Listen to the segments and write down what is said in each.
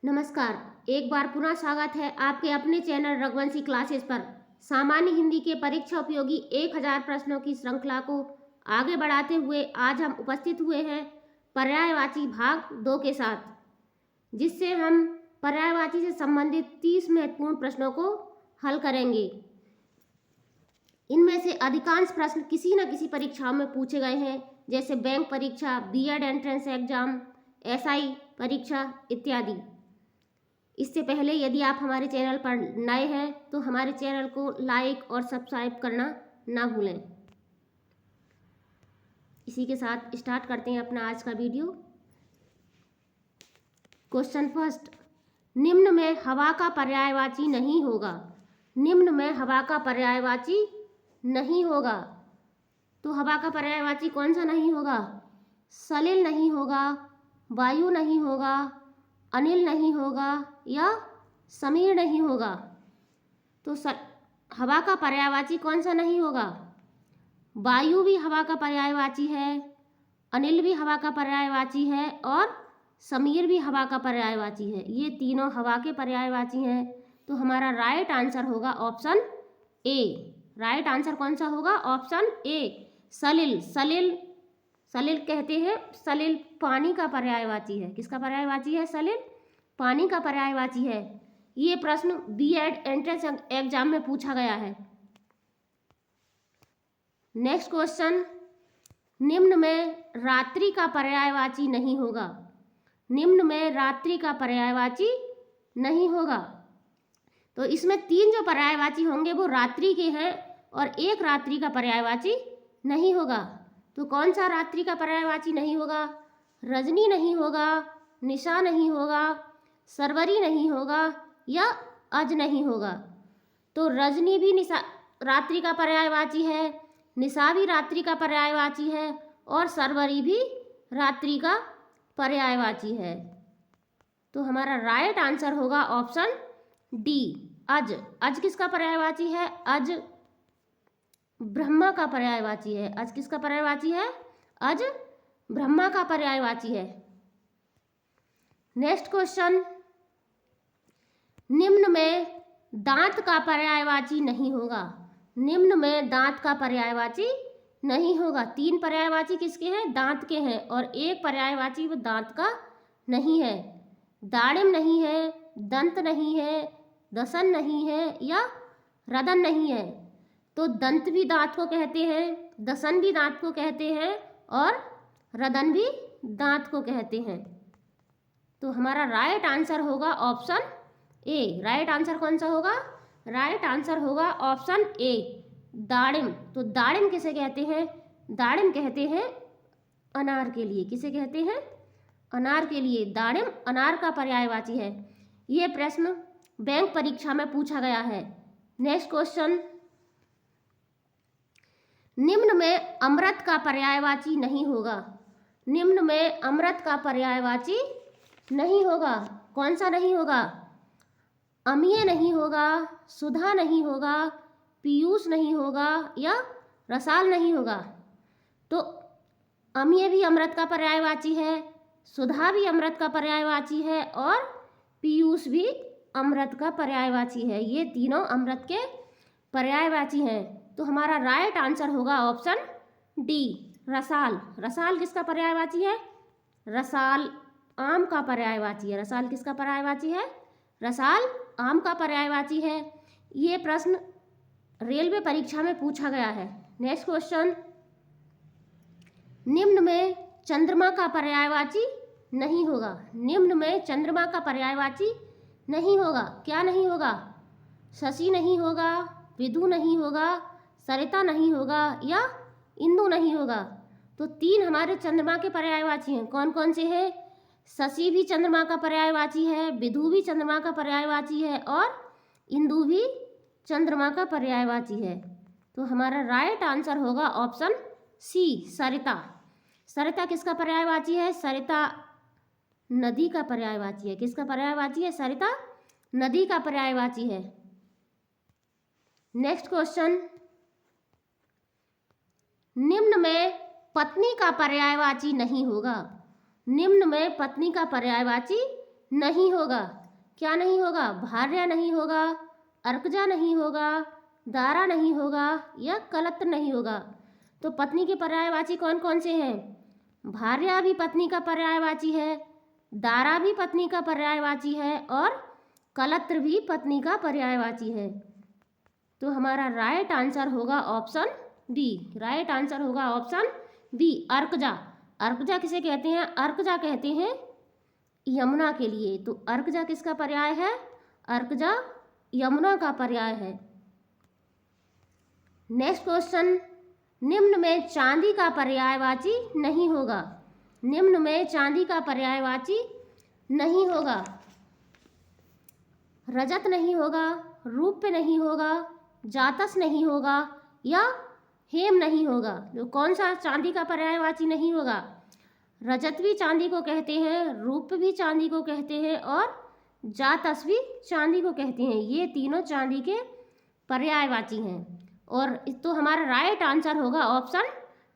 नमस्कार। एक बार पुनः स्वागत है आपके अपने चैनल रघुवंशी क्लासेस पर। सामान्य हिंदी के परीक्षा उपयोगी 1000 प्रश्नों की श्रृंखला को आगे बढ़ाते हुए आज हम उपस्थित हुए हैं पर्यायवाची भाग 2 के साथ, जिससे हम पर्यायवाची से संबंधित 30 महत्वपूर्ण प्रश्नों को हल करेंगे। इनमें से अधिकांश प्रश्न किसी न किसी परीक्षाओं में पूछे गए हैं, जैसे बैंक परीक्षा, बीएड एंट्रेंस एग्जाम, एसआई परीक्षा इत्यादि। इससे पहले यदि आप हमारे चैनल पर नए हैं तो हमारे चैनल को लाइक और सब्सक्राइब करना ना भूलें। इसी के साथ स्टार्ट करते हैं अपना आज का वीडियो। क्वेश्चन फर्स्ट, निम्न में हवा का पर्यायवाची नहीं होगा। निम्न में हवा का पर्यायवाची नहीं होगा। तो हवा का पर्यायवाची कौन सा नहीं होगा? सलिल नहीं होगा, वायु नहीं होगा, अनिल नहीं होगा या समीर नहीं होगा। तो हवा का पर्यायवाची कौन सा नहीं होगा? वायु भी हवा का पर्यायवाची है, अनिल भी हवा का पर्यायवाची है और समीर भी हवा का पर्यायवाची है। ये तीनों हवा के पर्यायवाची हैं। तो हमारा राइट आंसर होगा ऑप्शन ए। राइट आंसर कौन सा होगा? ऑप्शन ए, सलिल। सलिल सलिल कहते हैं, सलिल पानी का पर्यायवाची है। किसका पर्यायवाची है? सलिल पानी का पर्यायवाची है। ये प्रश्न बीएड एंट्रेंस एग्जाम में पूछा गया है। नेक्स्ट क्वेश्चन, निम्न में रात्रि का पर्यायवाची नहीं होगा। निम्न में रात्रि का पर्यायवाची नहीं होगा। तो इसमें 3 जो पर्यायवाची होंगे वो रात्रि के हैं और एक रात्रि का पर्यायवाची नहीं होगा। तो कौन सा रात्रि का पर्यायवाची नहीं होगा? रजनी नहीं होगा, निशा नहीं होगा, सरवरी नहीं होगा या अज नहीं होगा। तो रजनी भी रात्रि का पर्यायवाची है, निशा भी रात्रि का पर्यायवाची है और सरवरी भी रात्रि का पर्यायवाची है। तो हमारा राइट आंसर होगा ऑप्शन डी, अज। अज किसका पर्यायवाची है? अज ब्रह्मा का पर्यायवाची है। अज किसका पर्यायवाची है? अज ब्रह्मा का पर्यायवाची है। नेक्स्ट क्वेश्चन, निम्न में दांत का पर्यायवाची नहीं होगा। निम्न में दांत का पर्यायवाची नहीं होगा। 3 पर्यायवाची किसके हैं? दांत के हैं और एक पर्यायवाची वो दांत का नहीं है। दाड़िम नहीं है, दंत नहीं है, दसन नहीं है या रदन नहीं है। तो दंत भी दांत को कहते हैं, दसन भी दांत को कहते हैं और रदन भी दांत को कहते हैं। तो हमारा राइट आंसर होगा ऑप्शन ए। राइट आंसर कौन सा होगा? राइट आंसर होगा ऑप्शन ए, दाड़िम। तो दाड़िम किसे कहते हैं? दाड़िम कहते हैं अनार के लिए। किसे कहते हैं? अनार के लिए। दाड़िम अनार का पर्यायवाची है। ये प्रश्न बैंक परीक्षा में पूछा गया है। नेक्स्ट क्वेश्चन, निम्न में अमृत का पर्यायवाची नहीं होगा। निम्न में अमृत का पर्यायवाची नहीं होगा। कौन सा नहीं होगा? अमीय नहीं होगा, सुधा नहीं होगा, पीयूष नहीं होगा या रसाल नहीं होगा। तो अमीय भी अमृत का पर्यायवाची है, सुधा भी अमृत का पर्यायवाची है और पीयूष भी अमृत का पर्यायवाची है। ये तीनों अमृत के पर्यायवाची हैं। तो हमारा राइट आंसर होगा ऑप्शन डी, रसाल। रसाल किसका पर्यायवाची है? रसाल आम का पर्यायवाची है। रसाल किसका पर्यायवाची है? रसाल आम का पर्यायवाची है। ये प्रश्न रेलवे परीक्षा में पूछा गया है। नेक्स्ट क्वेश्चन, निम्न में चंद्रमा का पर्यायवाची नहीं होगा। निम्न में चंद्रमा का पर्यायवाची नहीं होगा। क्या नहीं होगा? शशि नहीं होगा, विधु नहीं होगा, सरिता नहीं होगा या इंदु नहीं होगा। तो 3 हमारे चंद्रमा के पर्यायवाची हैं। कौन कौन से हैं? शशि भी चंद्रमा का पर्यायवाची है, विधु भी चंद्रमा का पर्यायवाची है और इंदु भी चंद्रमा का पर्यायवाची है। तो हमारा राइट आंसर होगा ऑप्शन सी, सरिता। सरिता किसका पर्यायवाची है? सरिता नदी का पर्यायवाची है। किसका पर्यायवाची है? सरिता नदी का पर्यायवाची है। नेक्स्ट क्वेश्चन, निम्न में पत्नी का पर्यायवाची नहीं होगा। निम्न में पत्नी का पर्यायवाची नहीं होगा। क्या नहीं होगा? भार्या नहीं होगा, अर्कजा नहीं होगा, दारा नहीं होगा या कलत्र नहीं होगा। तो पत्नी के पर्यायवाची कौन कौन से हैं? भार्या भी पत्नी का पर्यायवाची है, दारा भी पत्नी का पर्यायवाची है और कलत्र भी पत्नी का पर्यायवाची है। तो हमारा राइट आंसर होगा ऑप्शन बी। राइट आंसर होगा ऑप्शन बी, अर्कजा। अर्कजा किसे कहते हैं? अर्कजा कहते हैं यमुना के लिए। तो अर्कजा किसका पर्याय है? अर्कजा यमुना का पर्याय है। नेक्स्ट क्वेश्चन, निम्न में चांदी का पर्यायवाची नहीं होगा। निम्न में चांदी का पर्यायवाची नहीं होगा। रजत नहीं होगा, रूप्य नहीं होगा, जातस नहीं होगा या हेम नहीं होगा। जो कौन सा चांदी का पर्यायवाची नहीं होगा? रजत भी चांदी को कहते हैं, रूप्य भी चांदी को कहते हैं और जातस भी चांदी को कहते हैं। ये तीनों चांदी के पर्यायवाची हैं। और तो हमारा राइट आंसर होगा ऑप्शन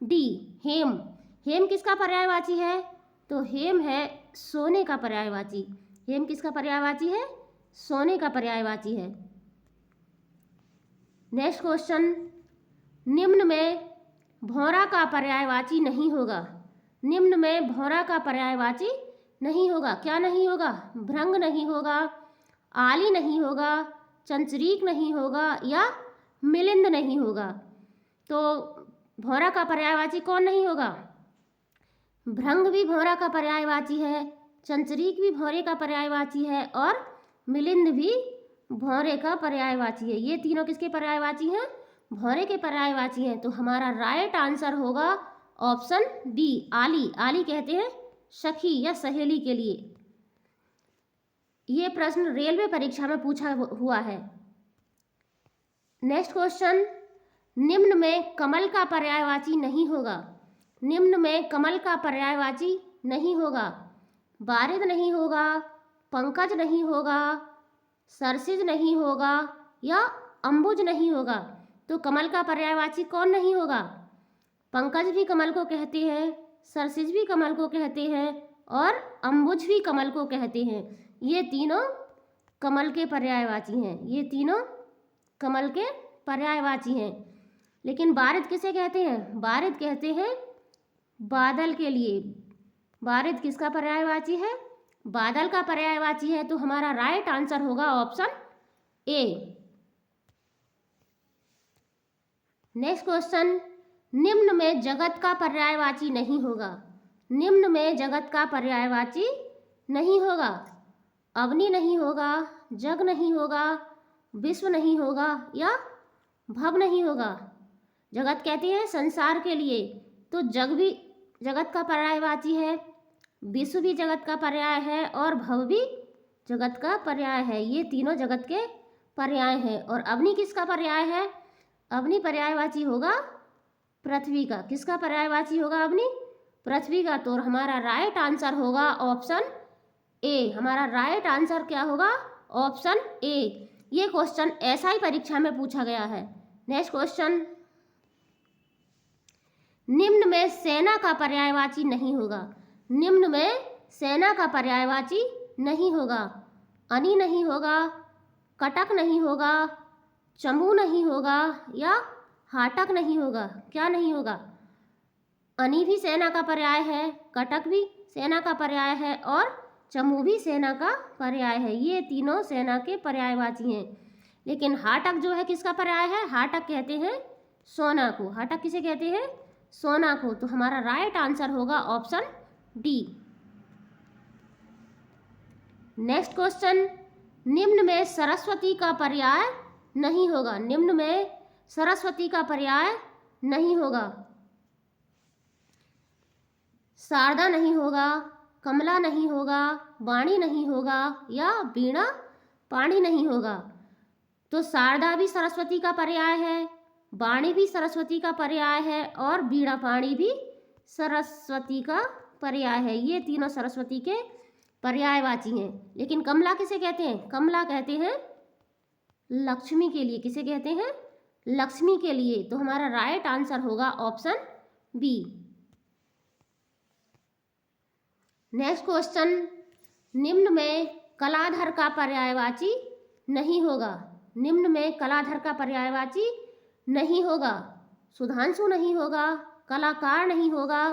डी, हेम। हेम किसका पर्यायवाची है? तो हेम है सोने का पर्यायवाची। हेम किसका पर्यायवाची है? सोने का पर्यायवाची है। नेक्स्ट क्वेश्चन, निम्न में भौरा का पर्यायवाची नहीं होगा। निम्न में भौरा का पर्यायवाची नहीं होगा। क्या नहीं होगा? भृंग नहीं होगा, आली नहीं होगा, चंचरीक नहीं होगा या मिलिंद नहीं होगा। तो भौरा का पर्यायवाची कौन नहीं होगा? भृंग भी भौरा का पर्यायवाची है, चंचरीक भी भौरे का पर्यायवाची है और मिलिंद भी भौरे का पर्यायवाची है। ये तीनों किसके पर्यायवाची हैं? भौरे के पर्यायवाची हैं। तो हमारा राइट आंसर होगा ऑप्शन डी, आली। आली कहते हैं सखी या सहेली के लिए। ये प्रश्न रेलवे परीक्षा में पूछा हुआ है। नेक्स्ट क्वेश्चन, निम्न में कमल का पर्यायवाची नहीं होगा। निम्न में कमल का पर्यायवाची नहीं होगा। बारिद नहीं होगा, पंकज नहीं होगा, सरसिज नहीं होगा या अंबुज नहीं होगा। तो कमल का पर्यायवाची कौन नहीं होगा? पंकज भी कमल को कहते हैं, सरसिज भी कमल को कहते हैं और अंबुज भी कमल को कहते हैं। ये तीनों कमल के पर्यायवाची हैं। ये तीनों कमल के पर्यायवाची हैं। लेकिन बारिद किसे कहते हैं? बारिद कहते हैं बादल के लिए। बारिद किसका पर्यायवाची है? बादल का पर्यायवाची है। तो हमारा राइट आंसर होगा ऑप्शन ए। नेक्स्ट क्वेश्चन, निम्न में जगत का पर्यायवाची नहीं होगा। निम्न में जगत का पर्यायवाची नहीं होगा। अवनि नहीं होगा, जग नहीं होगा, विश्व नहीं होगा या भव नहीं होगा। जगत कहते हैं संसार के लिए। तो जग भी जगत का पर्यायवाची है, विश्व भी जगत का पर्याय है और भव भी जगत का पर्याय है। ये तीनों जगत के पर्याय हैं। और अवनि किसका पर्याय है? अवनि पर्यायवाची होगा पृथ्वी का। किसका पर्यायवाची होगा अवनि? पृथ्वी का। तो हमारा राइट आंसर होगा ऑप्शन ए। हमारा राइट आंसर क्या होगा? ऑप्शन ए। ये क्वेश्चन एसआई परीक्षा में पूछा गया है। नेक्स्ट क्वेश्चन, निम्न में सेना का पर्यायवाची नहीं होगा। निम्न में सेना का पर्यायवाची नहीं होगा। अनि नहीं होगा, कटक नहीं होगा, चमू नहीं होगा या हाटक नहीं होगा। क्या नहीं होगा? अनि भी सेना का पर्याय है, कटक भी सेना का पर्याय है और चमू भी सेना का पर्याय है। ये तीनों सेना के पर्यायवाची हैं। लेकिन हाटक जो है किसका पर्याय है? हाटक कहते हैं सोना को। हाटक किसे कहते हैं? सोना को। तो हमारा राइट आंसर होगा ऑप्शन डी। नेक्स्ट क्वेश्चन, निम्न में सरस्वती का पर्याय नहीं होगा। निम्न में सरस्वती का पर्याय नहीं होगा। शारदा नहीं होगा, कमला नहीं होगा, वाणी नहीं होगा या वीणा पाणी नहीं होगा। तो शारदा भी सरस्वती का पर्याय है, वाणी भी सरस्वती का पर्याय है और वीणा पाणी भी सरस्वती का पर्याय है। ये तीनों सरस्वती के पर्यायवाची हैं। लेकिन कमला किसे कहते हैं? कमला कहते हैं लक्ष्मी के लिए। किसे कहते हैं? लक्ष्मी के लिए। तो हमारा राइट आंसर होगा ऑप्शन बी। नेक्स्ट क्वेश्चन, निम्न में कलाधर का पर्यायवाची नहीं होगा। निम्न में कलाधर का पर्यायवाची नहीं होगा। सुधांशु नहीं होगा, कलाकार नहीं होगा,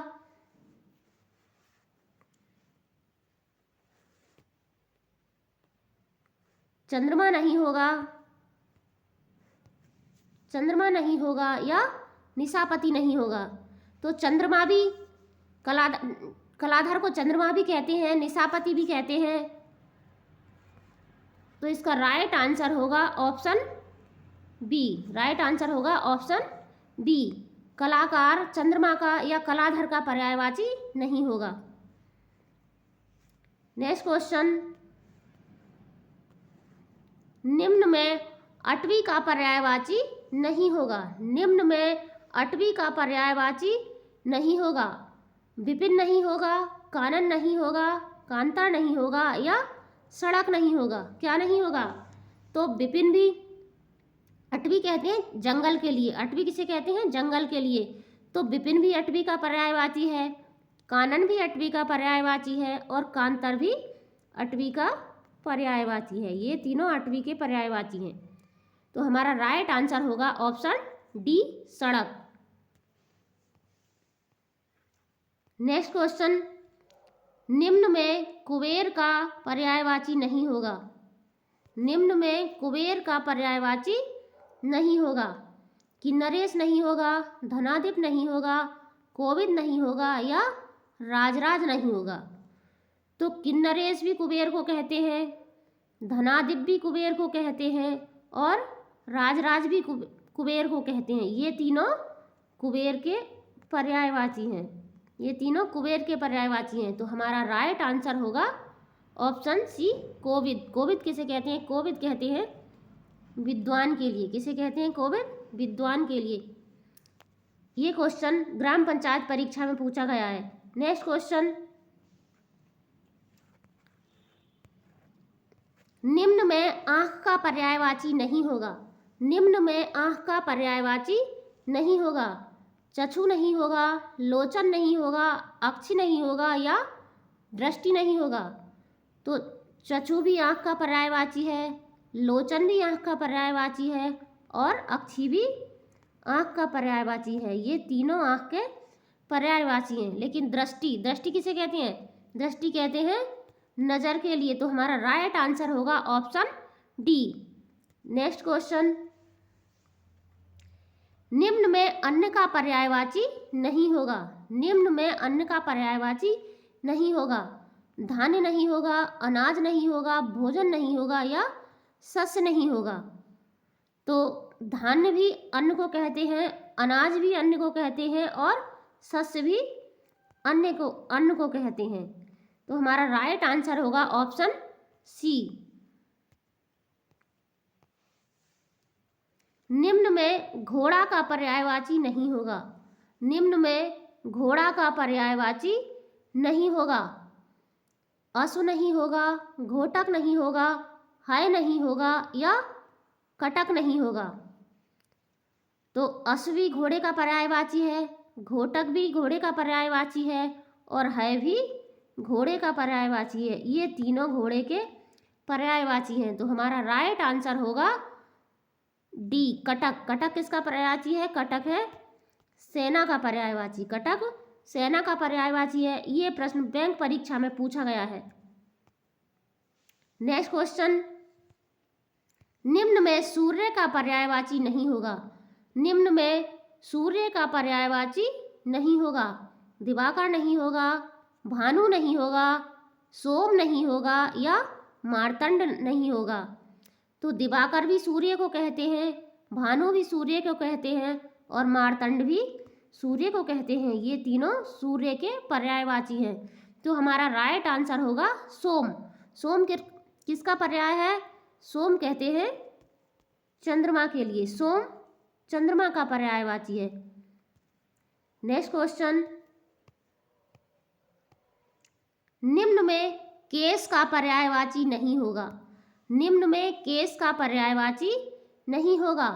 चंद्रमा नहीं होगा, चंद्रमा नहीं होगा या निशापति नहीं होगा। तो चंद्रमा भी कलाधर को चंद्रमा भी कहते हैं, निशापति भी कहते हैं। तो इसका राइट आंसर होगा ऑप्शन बी। राइट आंसर होगा ऑप्शन बी। कलाकार चंद्रमा का या कलाधर का पर्यायवाची नहीं होगा। नेक्स्ट क्वेश्चन, निम्न में अटवी का पर्यायवाची नहीं होगा। निम्न में अटवी का पर्यायवाची नहीं होगा। विपिन नहीं होगा, कानन नहीं होगा, कांता नहीं होगा या सड़क नहीं होगा। क्या नहीं होगा? तो विपिन भी अटवी कहते हैं जंगल के लिए। अटवी किसे कहते हैं? जंगल के लिए। तो विपिन भी अटवी का पर्यायवाची है, कानन भी अटवी का पर्यायवाची है और कांतर भी अटवी का पर्यायवाची है। ये तीनों अटवी के पर्यायवाची हैं। तो हमारा राइट आंसर होगा ऑप्शन डी, सड़क। नेक्स्ट क्वेश्चन, निम्न में कुबेर का पर्यायवाची नहीं होगा। निम्न में कुबेर का पर्यायवाची नहीं होगा। किन्नरेश नहीं होगा, धनादिप नहीं होगा, कोविद नहीं होगा या राजराज नहीं होगा। तो किन्नरेश भी कुबेर को कहते हैं, धनादिप भी कुबेर को कहते हैं और राजराज भी कुबेर को कहते हैं। ये तीनों कुबेर के पर्यायवाची हैं। ये तीनों कुबेर के पर्यायवाची हैं। तो हमारा राइट आंसर होगा ऑप्शन सी, कोविद। कोविद किसे कहते हैं? कोविद कहते हैं विद्वान के लिए। किसे कहते हैं? कोविद, विद्वान के लिए। ये क्वेश्चन ग्राम पंचायत परीक्षा में पूछा गया है। नेक्स्ट क्वेश्चन, निम्न में आंख का पर्यायवाची नहीं होगा। निम्न में आंख का पर्यायवाची नहीं होगा। चक्षु नहीं होगा, लोचन नहीं होगा, अक्षि नहीं होगा या दृष्टि नहीं होगा। तो चक्षु भी आंख का पर्यायवाची है, लोचन भी आंख का पर्यायवाची है और अक्षि भी आंख का पर्यायवाची है। ये तीनों आंख के पर्यायवाची हैं। लेकिन दृष्टि, दृष्टि किसे कहते हैं? दृष्टि कहते हैं नज़र के लिए। तो हमारा राइट आंसर होगा ऑप्शन डी। नेक्स्ट क्वेश्चन, निम्न में अन्न का पर्यायवाची नहीं होगा। निम्न में अन्न का पर्यायवाची नहीं होगा। धान्य नहीं होगा, अनाज नहीं होगा, भोजन नहीं होगा या शस्य नहीं होगा। तो धान्य भी अन्न को कहते हैं, अनाज भी अन्न को कहते हैं और शस्य भी अन्न को कहते हैं। तो हमारा राइट आंसर होगा ऑप्शन सी। निम्न में घोड़ा का पर्यायवाची नहीं होगा। निम्न में घोड़ा का पर्यायवाची नहीं होगा। अश्व नहीं होगा, घोटक नहीं होगा, है नहीं होगा या कटक नहीं होगा। तो अश्व भी घोड़े का पर्यायवाची है, घोटक भी घोड़े का पर्यायवाची है और है भी घोड़े का पर्यायवाची है। ये तीनों घोड़े के पर्यायवाची हैं। तो हमारा राइट आंसर होगा डी, कटक। कटक किसका पर्यायवाची है? कटक है सेना का पर्यायवाची। कटक सेना का पर्यायवाची है। ये प्रश्न बैंक परीक्षा में पूछा गया है। नेक्स्ट क्वेश्चन, निम्न में सूर्य का पर्यायवाची नहीं होगा। निम्न में सूर्य का पर्यायवाची नहीं होगा। दिवाकर नहीं होगा, भानु नहीं होगा, सोम नहीं होगा या मार्तंड नहीं होगा। तो दिवाकर भी सूर्य को कहते हैं, भानु भी सूर्य को कहते हैं और मार्तंड भी सूर्य को कहते हैं। ये तीनों सूर्य के पर्यायवाची हैं। तो हमारा राइट आंसर होगा सोम। सोम किसका पर्याय है? सोम कहते हैं चंद्रमा के लिए। सोम चंद्रमा का पर्यायवाची है। नेक्स्ट क्वेश्चन, निम्न में केस का पर्यायवाची नहीं होगा। निम्न में केस का पर्यायवाची नहीं होगा।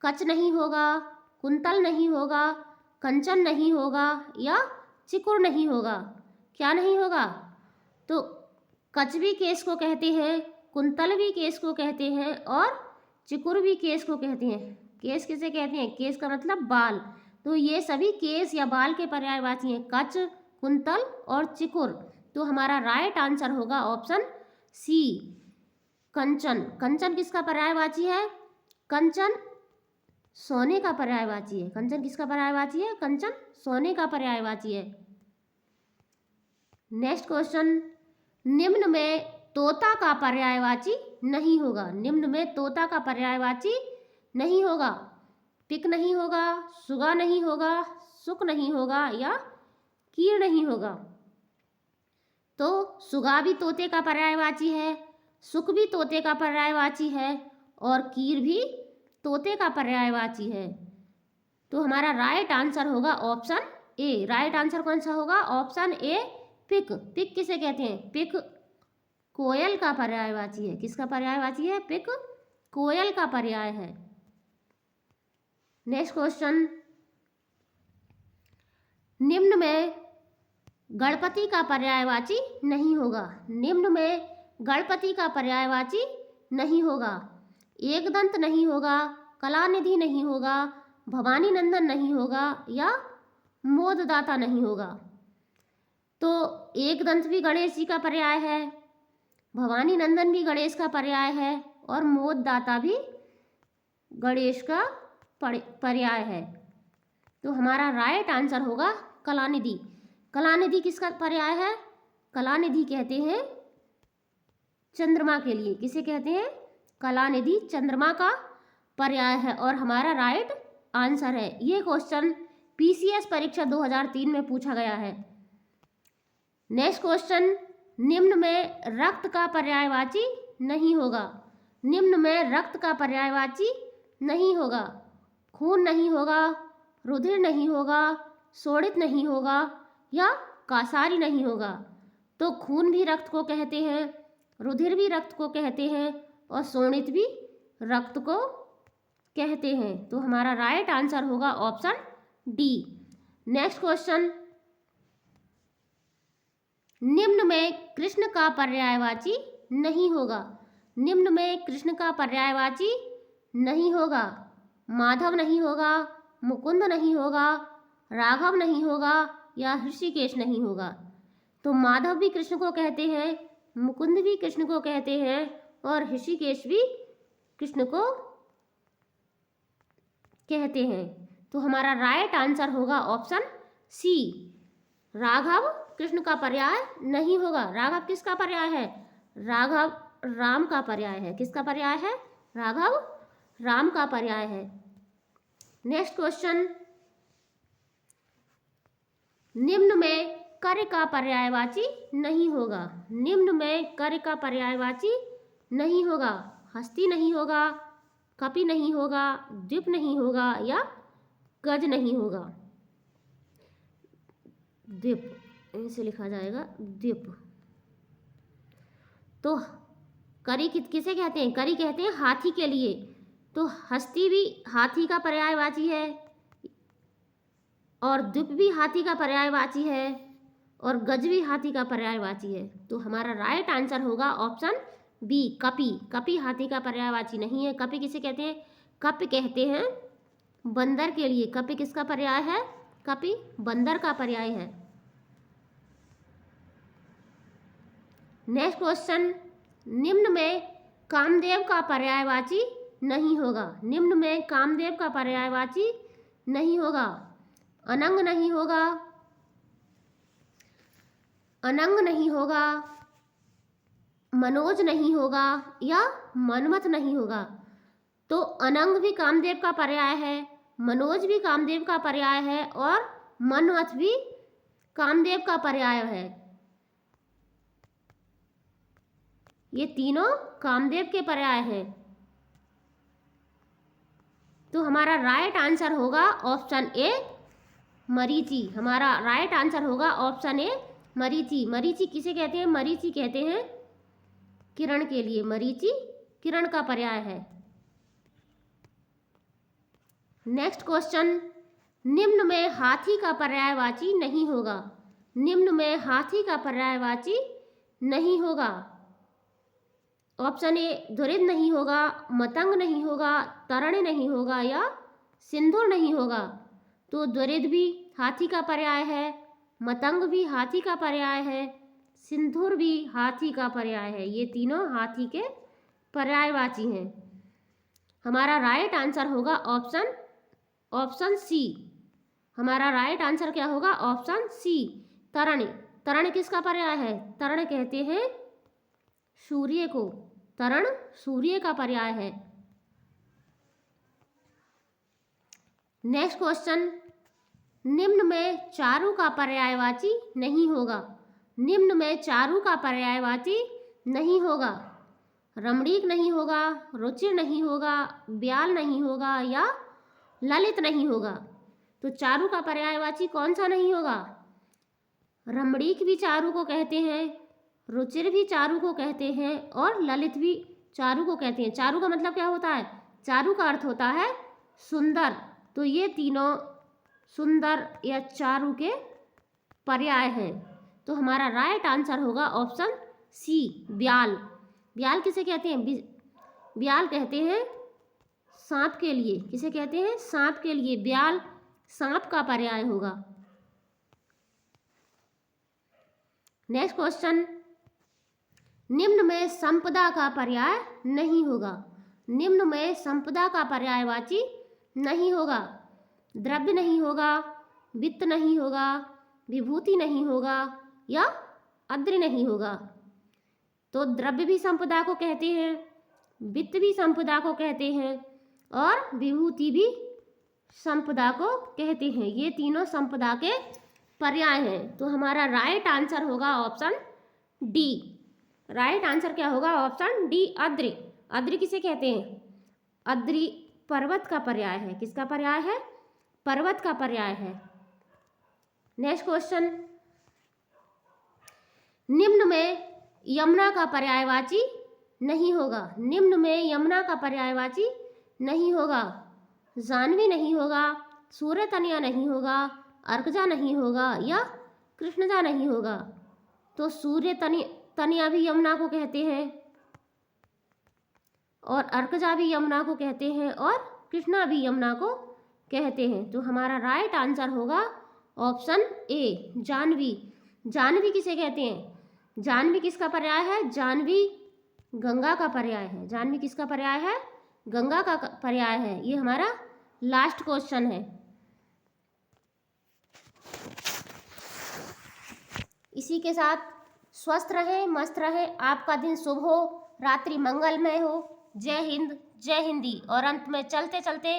कच नहीं होगा, कुंतल नहीं होगा, कंचन नहीं होगा या चिकुर नहीं होगा। क्या नहीं होगा? तो कछवी केश को कहते हैं, कुंतलवी केश को कहते हैं और चिकुरवी केश को कहते हैं। केश किसे कहते हैं? केश का मतलब बाल। तो ये सभी केश या बाल के पर्यायवाची हैं, कच, कुंतल और चिकुर। तो हमारा राइट आंसर होगा ऑप्शन सी, कंचन। कंचन किसका पर्यायवाची है? कंचन सोने का पर्यायवाची है। कंचन किसका पर्यायवाची है? कंचन सोने का पर्यायवाची है। नेक्स्ट क्वेश्चन, निम्न में तोता का पर्यायवाची नहीं होगा। निम्न में तोता का पर्यायवाची नहीं होगा। पिक नहीं होगा, सुगा नहीं होगा, सुक नहीं होगा या कीर नहीं होगा। तो सुगा भी तोते का पर्यायवाची है, सुक भी तोते का पर्यायवाची है और कीर भी तोते का पर्यायवाची है। तो हमारा राइट आंसर होगा ऑप्शन ए। राइट आंसर कौन सा होगा? ऑप्शन ए, पिक। पिक किसे कहते हैं? पिक कोयल का पर्यायवाची है। किसका पर्यायवाची है? पिक कोयल का पर्याय है। नेक्स्ट क्वेश्चन, निम्न में गणपति का पर्यायवाची नहीं होगा। निम्न में गणपति का पर्यायवाची नहीं होगा। एकदंत नहीं होगा, कलानिधि नहीं होगा, भवानी नंदन नहीं होगा या मोददाता नहीं होगा। तो एकदंत भी गणेश जी का पर्याय है, भवानी नंदन भी गणेश का पर्याय है और मोददाता भी गणेश का पर्याय है। तो हमारा राइट आंसर होगा कलानिधि। कलानिधि किसका पर्याय है? कलानिधि कहते हैं चंद्रमा के लिए। किसे कहते हैं? कलानिधि चंद्रमा का पर्याय है और हमारा राइट आंसर है। ये क्वेश्चन पीसीएस परीक्षा 2003 में पूछा गया है। नेक्स्ट क्वेश्चन, निम्न में रक्त का पर्यायवाची नहीं होगा। निम्न में रक्त का पर्यायवाची नहीं होगा। खून नहीं होगा, रुधिर नहीं होगा, शोणित नहीं होगा या कासारी नहीं होगा। तो खून भी रक्त को कहते हैं, रुधिर भी रक्त को कहते हैं और शोणित भी रक्त को कहते हैं। तो हमारा राइट आंसर होगा ऑप्शन डी। नेक्स्ट क्वेश्चन, निम्न में कृष्ण का पर्यायवाची नहीं होगा। निम्न में कृष्ण का पर्यायवाची नहीं होगा। माधव नहीं होगा, मुकुंद नहीं होगा, राघव नहीं होगा या ऋषिकेश नहीं होगा। तो माधव भी कृष्ण को कहते हैं, मुकुंद भी कृष्ण को कहते हैं और ऋषिकेश भी कृष्ण को कहते हैं। तो हमारा राइट आंसर होगा ऑप्शन सी, राघव कृष्ण का पर्याय नहीं होगा। राघव किसका पर्याय है? राघव राम का पर्याय है। किसका पर्याय है? राघव राम का पर्याय है। नेक्स्ट क्वेश्चन, निम्न में कर का पर्यायवाची नहीं होगा। निम्न में कर का पर्यायवाची नहीं होगा। हस्ती नहीं होगा, कपि नहीं होगा, द्वीप नहीं होगा या गज नहीं होगा। द्वीप ऐसे लिखा जाएगा, द्वीप। तो करी किसे कहते हैं? करी कहते हैं हाथी के लिए। तो हस्ती भी हाथी का पर्यायवाची है और द्वीप भी हाथी का पर्यायवाची है और गज भी हाथी का पर्यायवाची है। तो हमारा राइट आंसर होगा ऑप्शन बी, कपि। कपि हाथी का पर्यायवाची नहीं है। कपि किसे कहते हैं? कपि कहते हैं बंदर के लिए। कपि किसका पर्याय है? कपि बंदर का पर्याय है। नेक्स्ट क्वेश्चन, निम्न में कामदेव का पर्यायवाची नहीं होगा। निम्न में कामदेव का पर्यायवाची नहीं होगा। अनंग नहीं होगा, अनंग नहीं होगा, मनोज नहीं होगा या मनमथ नहीं होगा। तो अनंग भी कामदेव का पर्याय है, मनोज भी कामदेव का पर्याय है और मनमथ भी कामदेव का पर्याय है। ये तीनों कामदेव के पर्याय हैं। तो हमारा राइट आंसर होगा ऑप्शन ए, मरीचि। हमारा राइट आंसर होगा ऑप्शन ए, मरीचि। मरीचि किसे कहते हैं? मरीचि कहते हैं किरण के लिए। मरीचि किरण का पर्याय है। नेक्स्ट क्वेश्चन, निम्न में हाथी का पर्यायवाची नहीं होगा। निम्न में हाथी का पर्यायवाची नहीं होगा। ऑप्शन ए धुरित नहीं होगा, मतंग नहीं होगा, तरण नहीं होगा या सिंदूर नहीं होगा। तो द्वरित भी हाथी का पर्याय है, मतंग भी हाथी का पर्याय है, सिंदूर भी हाथी का पर्याय है। ये तीनों हाथी के पर्यायवाची हैं। हमारा राइट आंसर होगा ऑप्शन सी। हमारा राइट आंसर क्या होगा? ऑप्शन सी, तरण। तरण किसका पर्याय है? तरण कहते हैं सूर्य को। तरण सूर्य का पर्याय है। नेक्स्ट क्वेश्चन, निम्न में चारु का पर्यायवाची नहीं होगा। निम्न में चारु का पर्यायवाची नहीं होगा। रमणीक नहीं होगा, रुचिर नहीं होगा, ब्याल नहीं होगा या ललित नहीं होगा। तो चारु का पर्यायवाची कौन सा नहीं होगा? रमणीक भी चारु को कहते हैं, रुचिर भी चारु को कहते हैं और ललित भी चारु को कहते हैं। चारु का मतलब क्या होता है? चारु का अर्थ होता है सुंदर। तो ये तीनों सुंदर या चारु के पर्याय हैं। तो हमारा राइट आंसर होगा ऑप्शन सी, ब्याल। ब्याल किसे कहते हैं? ब्याल कहते हैं सांप के लिए। किसे कहते हैं? सांप के लिए। ब्याल सांप का पर्याय होगा। नेक्स्ट क्वेश्चन, निम्न में संपदा का पर्याय नहीं होगा। निम्न में संपदा का पर्यायवाची नहीं होगा। द्रव्य नहीं होगा, वित्त नहीं होगा, विभूति नहीं होगा या अद्र नहीं होगा। तो द्रव्य भी संपदा को कहते हैं, वित्त भी संपदा को कहते हैं और विभूति भी संपदा को कहते हैं। ये तीनों संपदा के पर्याय हैं। तो हमारा राइट आंसर होगा ऑप्शन डी। राइट आंसर क्या होगा? ऑप्शन डी, अद्र। अद्र किसे कहते हैं? अद्रि पर्वत का पर्याय है। किसका पर्याय है? पर्वत का पर्याय है। नेक्स्ट क्वेश्चन, निम्न में यमुना का पर्यायवाची नहीं होगा। निम्न में यमुना का पर्यायवाची नहीं होगा। जाह्नवी नहीं होगा, सूर्यतनया नहीं होगा, अर्कजा नहीं होगा या कृष्णजा नहीं होगा। तो सूर्यतनया भी यमुना को कहते हैं और अर्कजा भी यमुना को कहते हैं और कृष्णा भी यमुना को कहते हैं। तो हमारा राइट आंसर होगा ऑप्शन ए, जाह्नवी। जाह्नवी किसे कहते हैं? जाह्नवी किसका पर्याय है? जाह्नवी गंगा का पर्याय है। जाह्नवी किसका पर्याय है? गंगा का पर्याय है। ये हमारा लास्ट क्वेश्चन है। इसी के साथ स्वस्थ रहे, मस्त रहे, आपका दिन शुभ हो, रात्रि मंगलमय हो। जय हिंद, जय हिंदी। और अंत में चलते चलते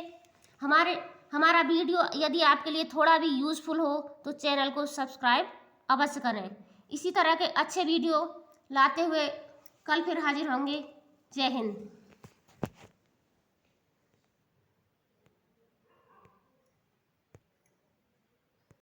हमारा वीडियो यदि आपके लिए थोड़ा भी यूज़फुल हो तो चैनल को सब्सक्राइब अवश्य करें। इसी तरह के अच्छे वीडियो लाते हुए कल फिर हाजिर होंगे। जय हिंद।